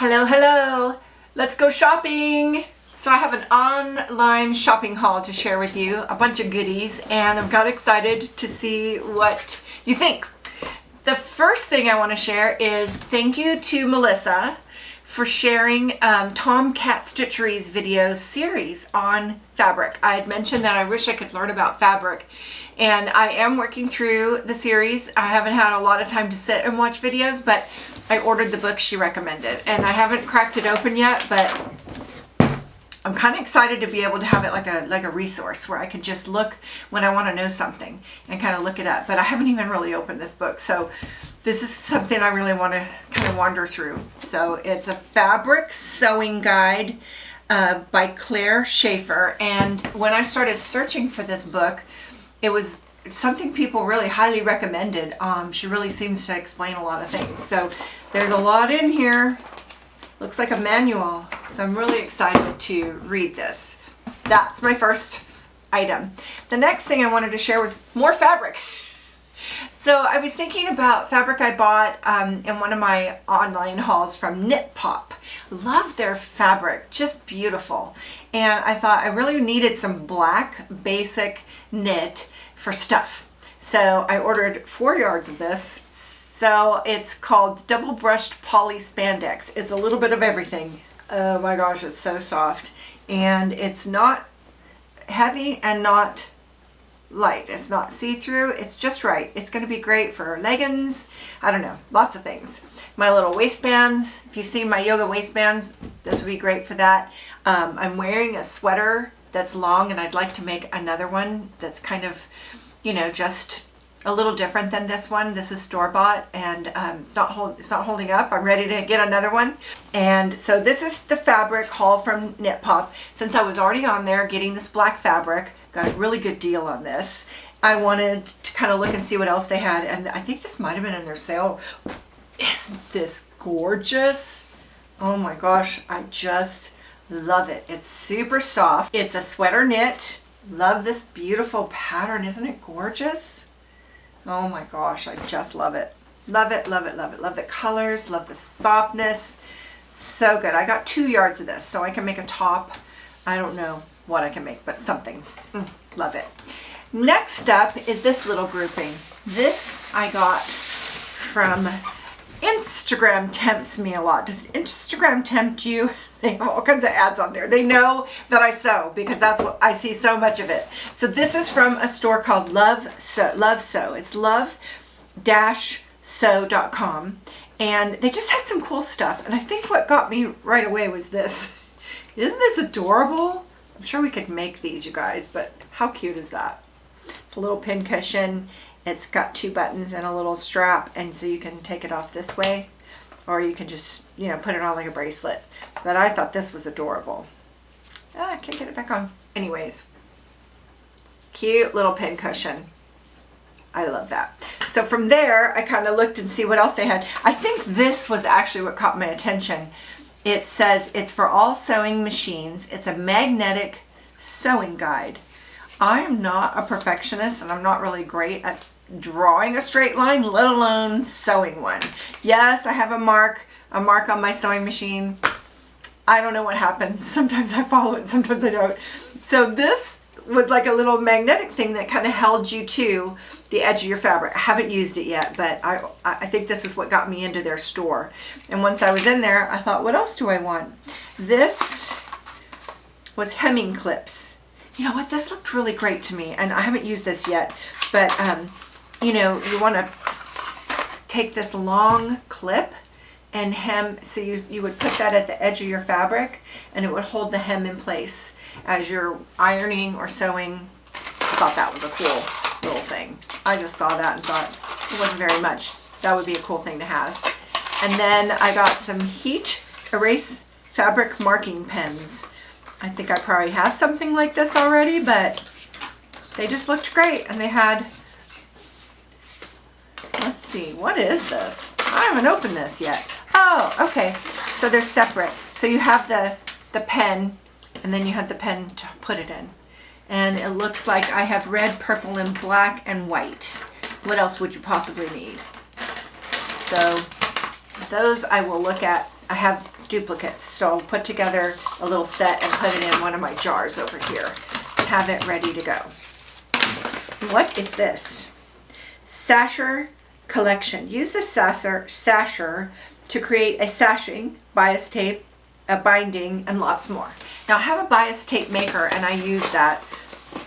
Hello, hello. Let's go shopping. So I have an online shopping haul to share with you, a bunch of goodies, and I'm kind of excited to see what you think. The first thing I want to share is thank you to Melissa for sharing Tomcat Stitchery's video series on fabric. I had mentioned that I wish I could learn about fabric, and I am working through the series. I haven't had a lot of time to sit and watch videos, but I ordered the book she recommended, and I haven't cracked it open yet, but I'm kind of excited to be able to have it like a resource where I could just look when I want to know something and kind of look it up. But I haven't even really opened this book, so this is something I really want to kind of wander through. So it's a fabric sewing guide by Shaeffer, and when I started searching for this book, it was something people really highly recommended. She really seems to explain a lot of things. So there's a lot in here. Looks like a manual. So I'm really excited to read this. That's my first item. The next thing I wanted to share was more fabric. So I was thinking about fabric I bought in one of my online hauls from Knit Pop. Love their fabric, just beautiful. And I thought I really needed some black basic knit for stuff. So I ordered 4 yards of this. So it's called Double Brushed Poly Spandex. It's a little bit of everything. Oh my gosh, it's so soft. And it's not heavy and not light. It's not see-through. It's just right. It's going to be great for leggings. I don't know, lots of things. My little waistbands. If you've seen my yoga waistbands, this would be great for that. I'm wearing a sweater that's long, and I'd like to make another one that's kind of, you know, just a little different than this one. This is store-bought, and it's not holding up. I'm ready to get another one. And so this is the fabric haul from Knit Pop. Since I was already on there getting this black fabric, got a really good deal on this. I wanted to kind of look and see what else they had, and I think this might have been in their sale. Isn't this gorgeous? Oh my gosh, I just love it. It's super soft. It's a sweater knit. Love this beautiful pattern. Isn't it gorgeous? Oh my gosh, I just love it. Love it, love it, love it. Love the colors, love the softness. So good. I got 2 yards of this, so I can make a top. I don't know what I can make, but something. Love it. Next up is this little grouping. This I got from Instagram. Tempts me a lot. Does Instagram tempt you? They have all kinds of ads on there. They know that I sew because that's what I see so much of it. So this is from a store called Love Sew. It's love-sew.com, and they just had some cool stuff. And I think what got me right away was this. Isn't this adorable? I'm sure we could make these, you guys, but how cute is that? It's a little pin cushion. It's got 2 buttons and a little strap, and so you can take it off this way, or you can just, you know, put it on like a bracelet. But I thought this was adorable. I can't get it back on. Anyways, cute little pin cushion. I love that. So from there, I kind of looked and see what else they had. I think this was actually what caught my attention. It says it's for all sewing machines. It's a magnetic sewing guide. I am not a perfectionist, and I'm not really great at drawing a straight line, let alone sewing one. Yes, I have a mark on my sewing machine. I don't know what happens. Sometimes I follow it, sometimes I don't. So this was like a little magnetic thing that kind of held you to the edge of your fabric. I haven't used it yet, but I think this is what got me into their store. And once I was in there, I thought, what else do I want? This was hemming clips. You know what? This looked really great to me, and I haven't used this yet, but you know, you want to take this long clip and hem, so you would put that at the edge of your fabric, and it would hold the hem in place as you're ironing or sewing. I thought that was a cool little thing. I just saw that and thought it wasn't very much. That would be a cool thing to have. And then I got some heat erase fabric marking pens. I think I probably have something like this already, but they just looked great. And they had, let's see, what is this? I haven't opened this yet. Oh, okay. So they're separate. So you have the pen, and then you have the pen to put it in. And it looks like I have red, purple, and black, and white. What else would you possibly need? So those I will look at. I have duplicates. So I'll put together a little set and put it in one of my jars over here. Have it ready to go. What is this? Shaeffer collection. Use the Shaeffer to create a sashing, bias tape, a binding, and lots more. Now I have a bias tape maker and I use that.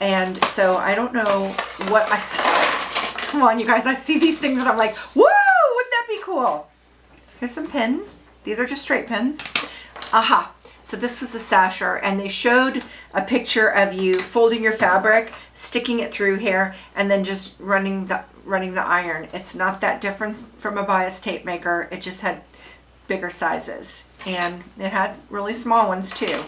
And so I don't know what I saw. Come on, you guys, I see these things and I'm like, woo, wouldn't that be cool? Here's some pins. These are just straight pins. Aha. So this was the Shaeffer, and they showed a picture of you folding your fabric, sticking it through here, and then just running the iron. It's not that different from a bias tape maker. It just had bigger sizes, and it had really small ones too.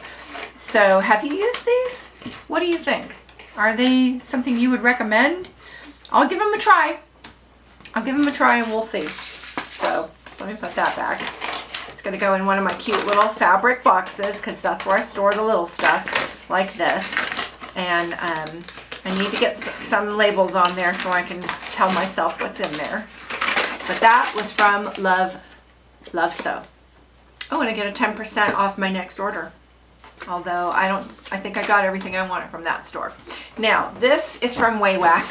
So have you used these? What do you think? Are they something you would recommend? I'll give them a try. I'll give them a try and we'll see. So let me put that back. It's going to go in one of my cute little fabric boxes because that's where I store the little stuff like this. And I need to get some labels on there so I can tell myself what's in there. But that was from Love Sew. Oh, and I get a 10% off my next order. Although I think I got everything I wanted from that store. Now, this is from Waywack.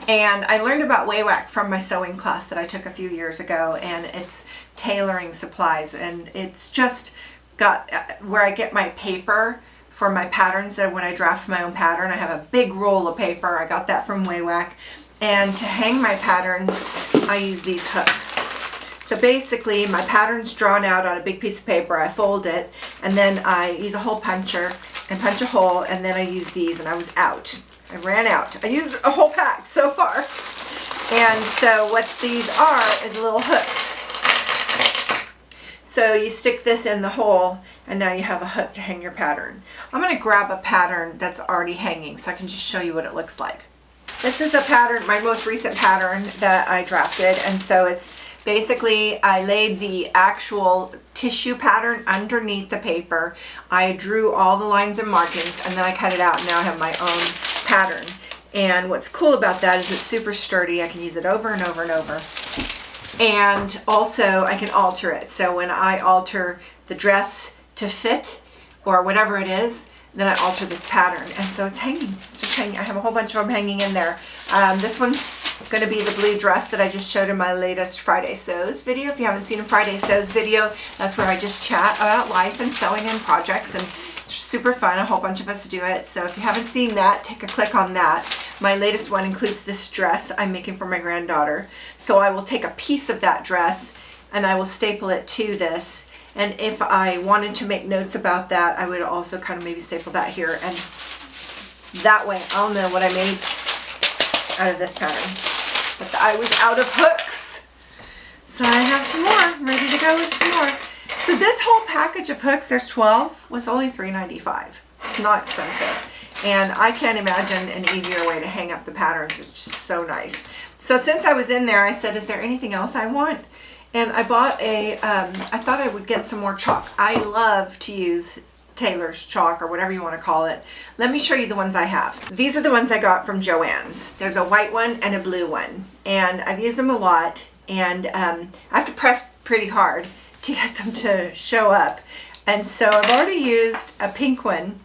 And I learned about Waywack from my sewing class that I took a few years ago, and it's tailoring supplies, and it's just got where I get my paper for my patterns. That when I draft my own pattern, I have a big roll of paper. I got that from Waywack. And to hang my patterns, I use these hooks. So basically, my pattern's drawn out on a big piece of paper. I fold it, and then I use a hole puncher and punch a hole, and then I use these, and I was out. I ran out. I used a whole pack so far. And so what these are is little hooks. So you stick this in the hole, and now you have a hook to hang your pattern. I'm going to grab a pattern that's already hanging so I can just show you what it looks like. This is a pattern, my most recent pattern that I drafted, and so it's basically, I laid the actual tissue pattern underneath the paper. I drew all the lines and markings, and then I cut it out, and now I have my own pattern. And what's cool about that is it's super sturdy. I can use it over and over and over. And also I can alter it. So when I alter the dress to fit or whatever it is, then I alter this pattern. And so it's hanging. It's just hanging. I have a whole bunch of them hanging in there. This one's going to be the blue dress that I just showed in my latest Friday Sews video. If you haven't seen a Friday Sews video, that's where I just chat about life and sewing and projects, and it's super fun. A whole bunch of us do it. So if you haven't seen that, take a click on that. My latest one includes this dress I'm making for my granddaughter. So I will take a piece of that dress and I will staple it to this. And if I wanted to make notes about that, I would also kind of maybe staple that here. And that way I'll know what I made out of this pattern. But I was out of hooks. So I have some more. I'm ready to go with some more. So this whole package of hooks, there's 12, was only $3.95. It's not expensive. And I can't imagine an easier way to hang up the patterns. It's just so nice. So since I was in there, I said, is there anything else I want? And I bought I thought I would get some more chalk. I love to use Taylor's chalk or whatever you want to call it. Let me show you the ones I have. These are the ones I got from Joann's. There's a white one and a blue one. And I've used them a lot. And I have to press pretty hard to get them to show up. And so I've already used a pink one.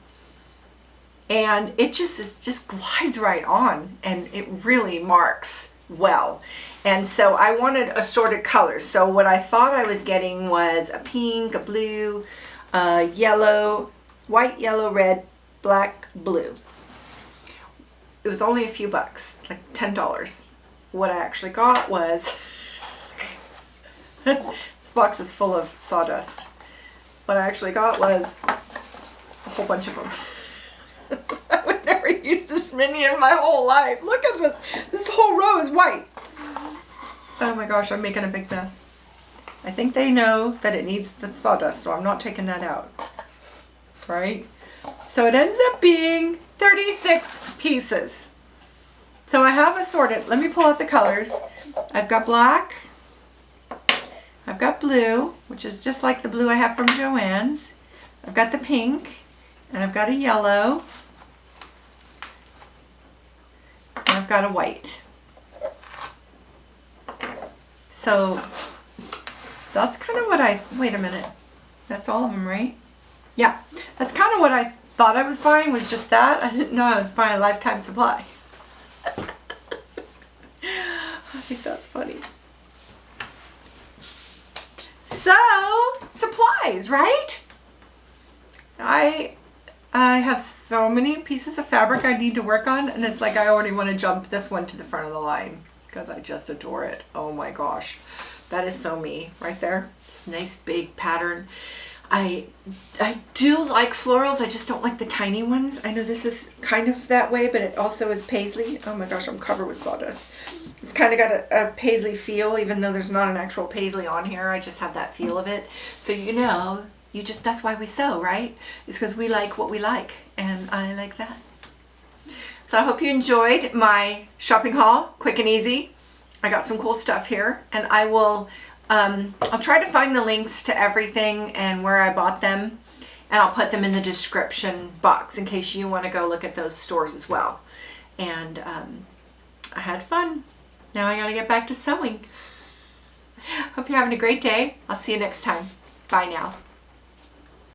And it just glides right on, and it really marks well. And so I wanted assorted colors. So what I thought I was getting was a pink, a blue, yellow, white, yellow, red, black, blue. It was only a few bucks, like $10. What I actually got was this box is full of sawdust. What I actually got was a whole bunch of them. I would never use this many in my whole life. Look at this. This whole row is white. Oh my gosh, I'm making a big mess. I think they know that it needs the sawdust, so I'm not taking that out. Right? So it ends up being 36 pieces. So I have assorted. Let me pull out the colors. I've got black. I've got blue, which is just like the blue I have from Joann's. I've got the pink. And I've got a yellow, and I've got a white. So that's kind of what wait a minute. That's all of them, right? Yeah, that's kind of what I thought I was buying, was just that. I didn't know I was buying a lifetime supply. I think that's funny. So, supplies, right? I have so many pieces of fabric I need to work on, and it's like I already want to jump this one to the front of the line because I just adore it. Oh my gosh. That is so me right there. Nice big pattern. I do like florals. I just don't like the tiny ones. I know this is kind of that way, but it also is paisley. Oh my gosh, I'm covered with sawdust. It's kind of got a paisley feel, even though there's not an actual paisley on here. I just have that feel of it. So you know, that's why we sew, right? It's because we like what we like, and I like that. So I hope you enjoyed my shopping haul, quick and easy. I got some cool stuff here, and I will I'll try to find the links to everything and where I bought them, and I'll put them in the description box in case you want to go look at those stores as well. And I had fun. Now I gotta get back to sewing. Hope you're having a great day. I'll see you next time. Bye now.